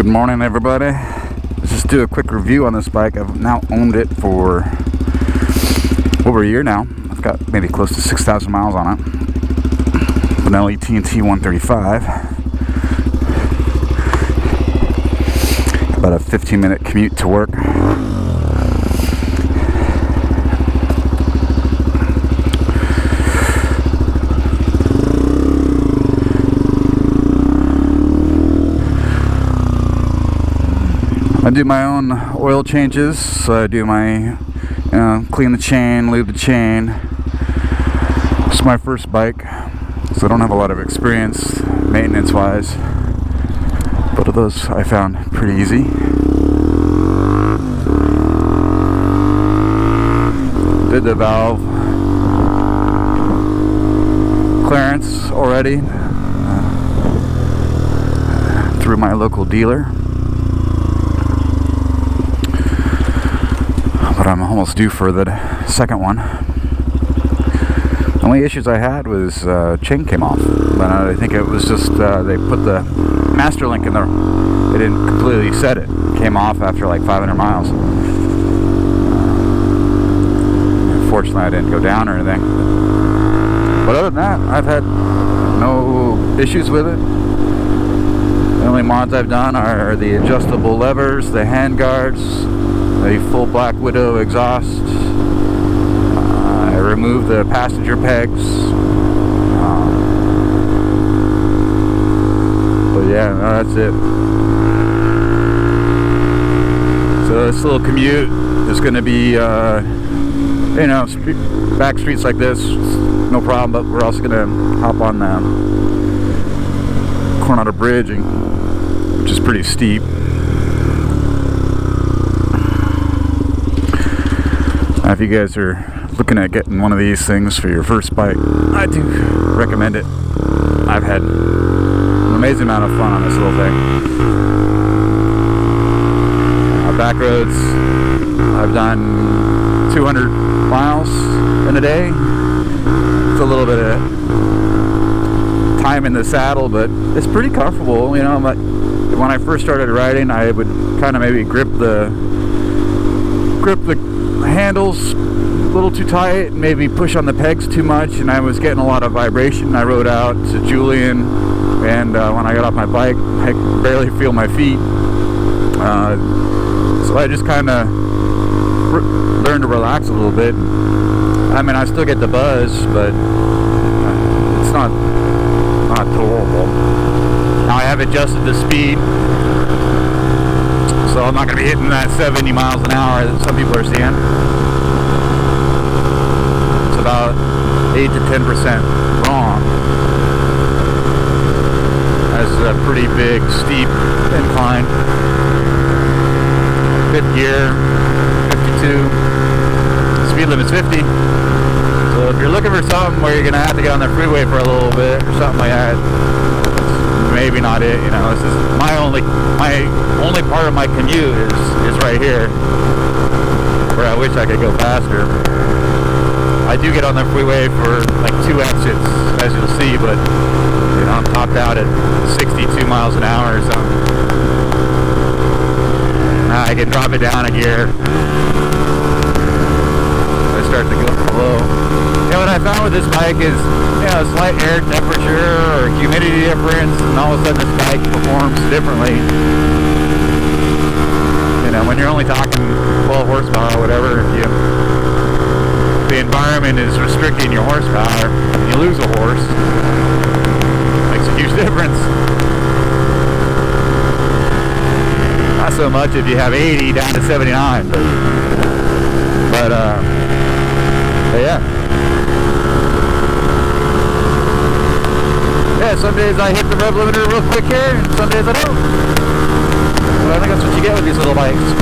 Good morning, everybody. Let's just do a quick review on this bike. I've now owned it for over a year now. I've got maybe close to 6,000 miles on it. Benelli TNT 135. About a 15-minute commute to work. I do my own oil changes, so I do my, clean the chain, lube the chain. It's my first bike, so I don't have a lot of experience maintenance-wise. Both of those I found pretty easy. Did the valve clearance already through my local dealer. But I'm almost due for the second one. The only issues I had was chain came off, but I think it was just they put the master link in there. They didn't completely set it. It came off after like 500 miles. Fortunately, I didn't go down or anything. But other than that, I've had no issues with it. The only mods I've done are the adjustable levers, the hand guards, a full Black Widow exhaust. I removed the passenger pegs. But yeah, no, that's it. So this little commute is going to be, back streets like this, no problem. But we're also going to hop on the Coronado Bridge, which is pretty steep. If you guys are looking at getting one of these things for your first bike, I do recommend it. I've had an amazing amount of fun on this little thing. Back roads, I've done 200 miles in a day. It's a little bit of time in the saddle, but it's pretty comfortable. When I first started riding, I would kind of maybe grip the handles a little too tight, maybe push on the pegs too much, and I was getting a lot of vibration. I rode out to Julian, and when I got off my bike, I could barely feel my feet. So I just kind of learned to relax a little bit. I mean, I still get the buzz, but it's not horrible. Now I have adjusted the speed, so I'm not going to be hitting that 70 miles an hour that some people are seeing. It's about 8 to 10% wrong. That's a pretty big, steep incline. Fifth gear, 52. The speed limit's 50. So if you're looking for something where you're going to have to get on the freeway for a little bit or something like that, maybe not it. This is my only part of my commute is right here, where I wish I could go faster. I do get on the freeway for like 2 exits, as you'll see, but I'm topped out at 62 miles an hour or something. I can drop it down a gear. I start to go low. What I found with this bike is, a slight air temperature or humidity difference, and all of a sudden this bike performs differently. When you're only talking 12 horsepower or whatever, if the environment is restricting your horsepower, and you lose a horse, it makes a huge difference. Not so much if you have 80 down to 79, but yeah. Yeah, some days I hit the rev limiter real quick here, and some days I don't. But I think that's what you get with these little bikes.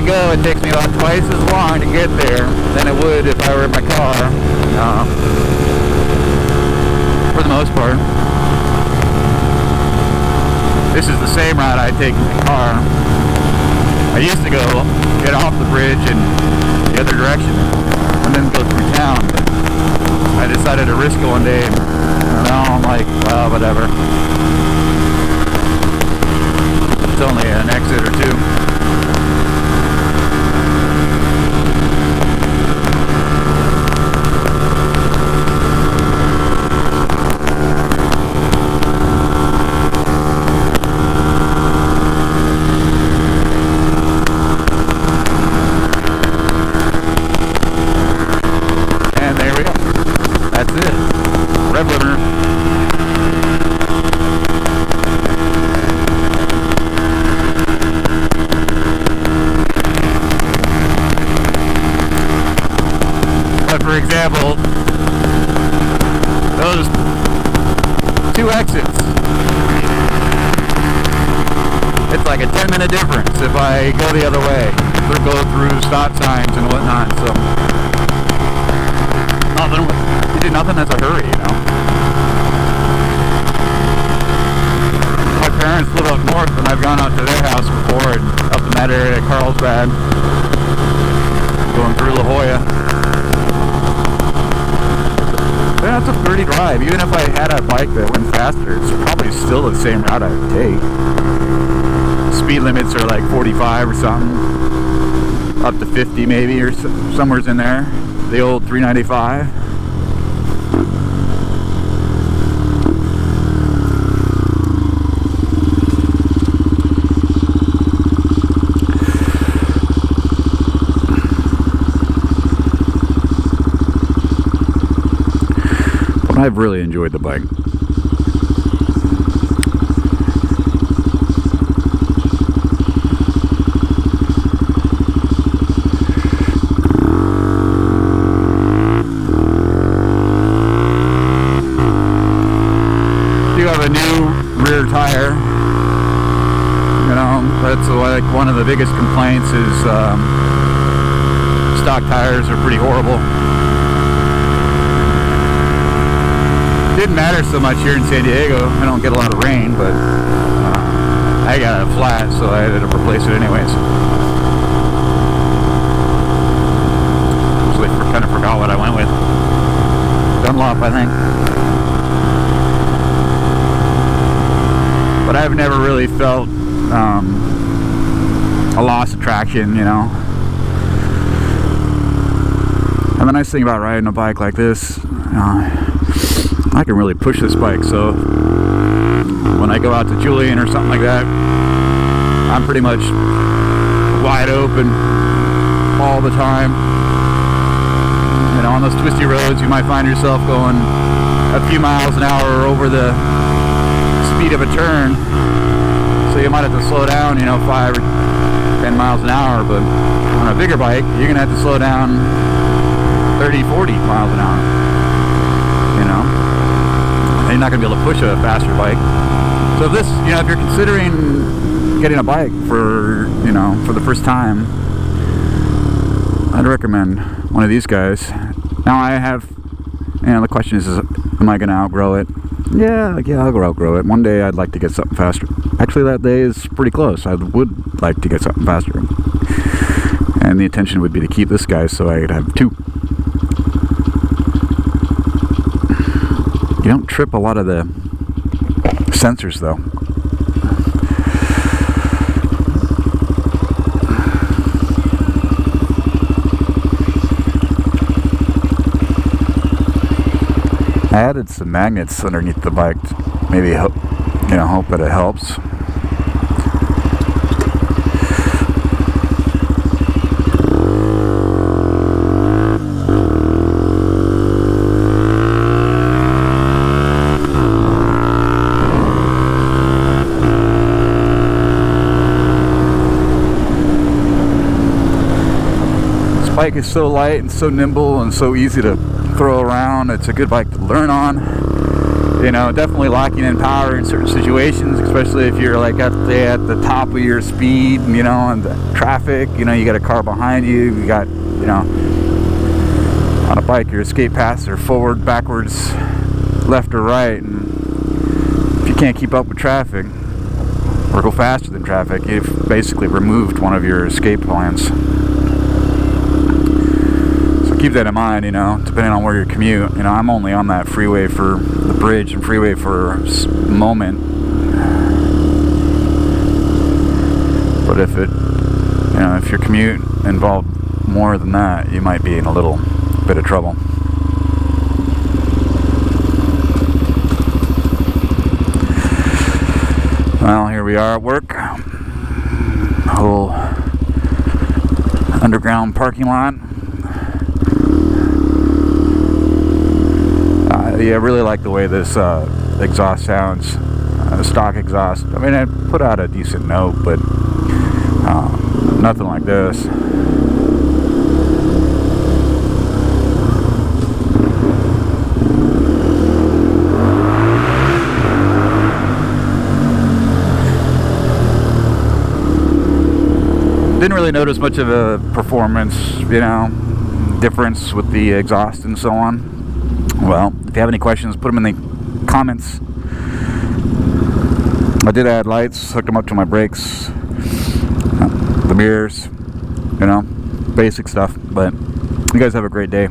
go, it takes me about twice as long to get there than it would if I were in my car, for the most part. This is the same route I take in the car. I used to go get off the bridge and the other direction and then go through town. I decided to risk it one day, and now I'm like, well, whatever. It's only an exit or two. For example, those two exits, it's like a 10-minute difference if I go the other way, or go through stop signs and whatnot. So nothing that's a hurry, you know. My parents live up north, and I've gone out to their house before, and up in that area, Carlsbad, going through La Jolla. Yeah, it's a pretty drive. Even if I had a bike that went faster, it's probably still the same route I would take. Speed limits are like 45 or something, up to 50 maybe, or somewhere's in there. The old 395. I've really enjoyed the bike. Do have a new rear tire. You know, that's like one of the biggest complaints is stock tires are pretty horrible. Didn't matter so much here in San Diego. I don't get a lot of rain, but I got it flat, so I had to replace it anyways. Actually, kind of forgot what I went with. Dunlop, I think. But I've never really felt a loss of traction, you know. And the nice thing about riding a bike like this, I can really push this bike, so when I go out to Julian or something like that, I'm pretty much wide open all the time. You know, on those twisty roads, you might find yourself going a few miles an hour over the speed of a turn, so you might have to slow down, you know, 5 or 10 miles an hour, but on a bigger bike, you're going to have to slow down 30, 40 miles an hour, you know. You're not going to be able to push a faster bike. So if this, you know, if you're considering getting a bike for, you know, for the first time, I'd recommend one of these guys. Now I have, you know, the question is am I going to outgrow it? Yeah, I'll outgrow it. One day I'd like to get something faster. Actually, that day is pretty close. I would like to get something faster. And the intention would be to keep this guy so I could have two. You don't trip a lot of the sensors though. I added some magnets underneath the bike to maybe hope that it helps. Bike is so light and so nimble and so easy to throw around. It's a good bike to learn on. you know, definitely locking in power in certain situations, especially if you're like at the top of your speed, you know, and the traffic, you know, you got a car behind you, you got, you know, on a bike your escape paths are forward, backwards, left or right, and if you can't keep up with traffic or go faster than traffic, you've basically removed one of your escape plans. So keep that in mind, you know, depending on where you commute. You know, I'm only on that freeway for the bridge and freeway for a moment, but if it, you know, if your commute involved more than that, you might be in a little bit of trouble. Well, here we are at work. Whole underground parking lot. Yeah, I really like the way this exhaust sounds. Stock exhaust. I mean, I put out a decent note, but nothing like this. Didn't really notice much of a performance, you know, difference with the exhaust and so on. Well, if you have any questions, put them in the comments. I did add lights, hooked them up to my brakes, the mirrors, you know, basic stuff. But you guys have a great day.